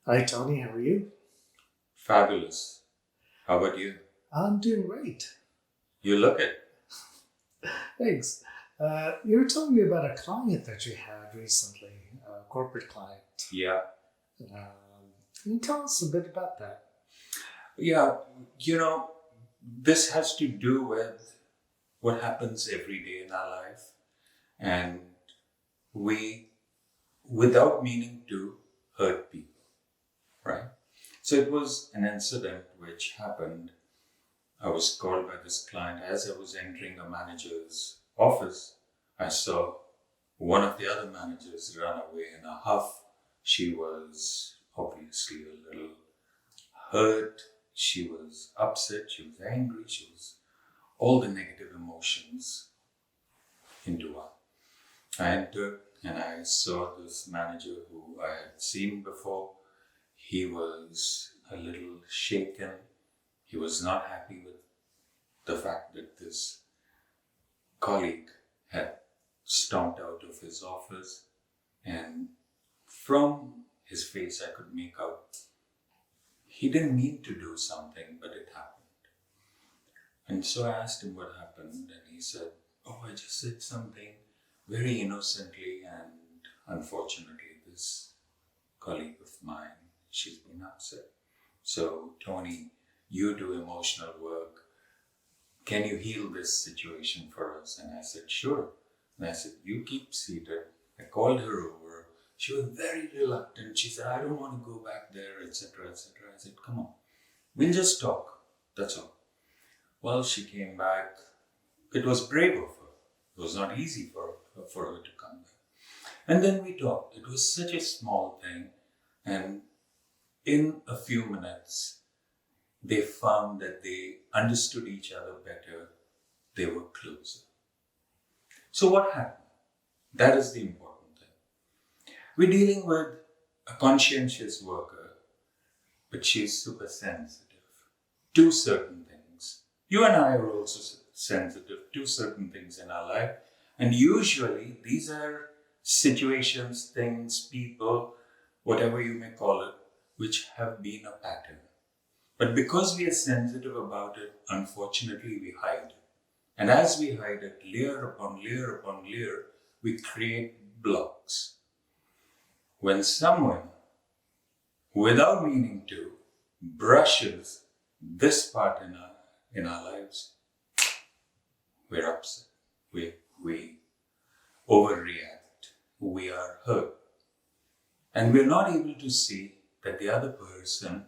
Hi, Tony. How are you? Fabulous. How about you? I'm doing great. You look it. Thanks. You were telling me about a client that you had recently, a corporate client. Yeah. Can you tell us a bit about that? Yeah. You know, this has to do with what happens every day in our life. And we, without meaning to, hurt people, right? So it was an incident which happened. I was called by this client as I was entering a manager's office. I saw one of the other managers run away in a huff. She was obviously a little hurt, she was upset, she was angry, she was all the negative emotions into one. I entered and I saw this manager who I had seen before. He was a little shaken. He was not happy with the fact that this colleague had stomped out of his office, and from his face I could make out he didn't mean to do something, but it happened. And so I asked him what happened, and he said, "Oh, I just said something very innocently, and unfortunately, this colleague of mine, she's been upset. So, Tony, you do emotional work. Can you heal this situation for us?" And I said, "Sure." And I said, "You keep seated." I called her over. She was very reluctant. She said, "I don't want to go back there, etc., etc." I said, "Come on, we'll just talk. That's all." Well, she came back. It was brave of her. It was not easy for her to come back. And then we talked. It was such a small thing. And in a few minutes, they found that they understood each other better. They were closer. So what happened? That is the important thing. We're dealing with a conscientious worker, but she's super sensitive to certain things. You and I are also sensitive to certain things in our life. And usually these are situations, things, people, whatever you may call it, which have been a pattern. But because we are sensitive about it, unfortunately we hide it. And as we hide it, layer upon layer upon layer, we create blocks. When someone, without meaning to, brushes this part in our lives, we're upset. We overreact. We are hurt. And we're not able to see that the other person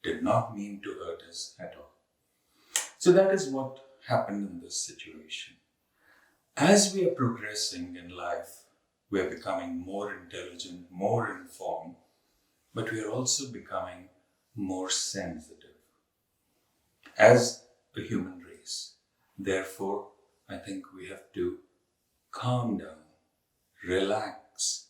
did not mean to hurt us at all. So that is what happened in this situation. As we are progressing in life, we are becoming more intelligent, more informed, but we are also becoming more sensitive as a human race. Therefore, I think we have to calm down, relax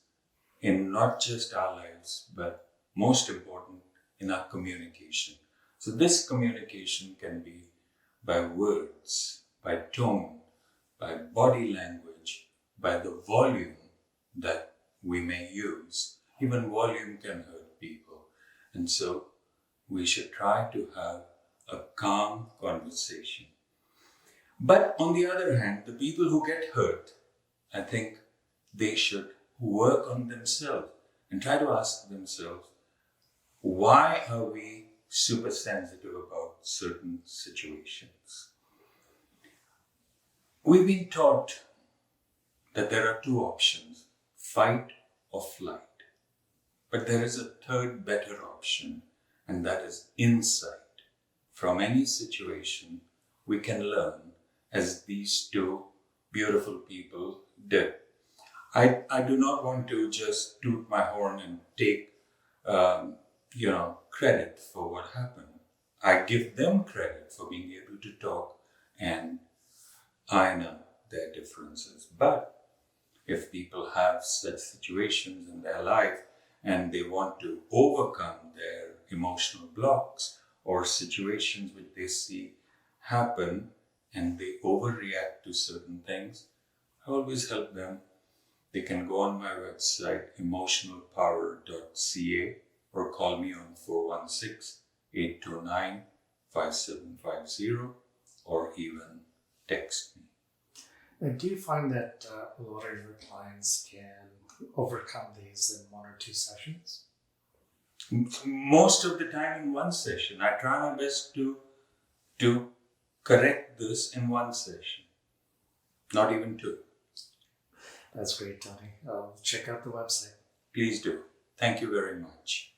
in not just our lives, but most important, in our communication. So this communication can be by words, by tone, by body language, by the volume that we may use. Even volume can hurt people. And so we should try to have a calm conversation. But on the other hand, the people who get hurt, I think they should work on themselves and try to ask themselves, why are we super sensitive about certain situations? We've been taught that there are two options, fight or flight. But there is a third better option, and that is insight. From any situation, we can learn, as these two beautiful people did. I do not want to just toot my horn and take credit for what happened. I give them credit for being able to talk and iron out their differences. But if people have such situations in their life and they want to overcome their emotional blocks or situations which they see happen and they overreact to certain things, I always help them. They can go on my website, emotionalpower.ca, or call me on 416-829-5750 or even text me. And do you find that a lot of your clients can overcome these in 1 or 2 sessions? Most of the time in one session. I try my best to correct this in one session, not even 2. That's great, Tony. Check out the website. Please do. Thank you very much.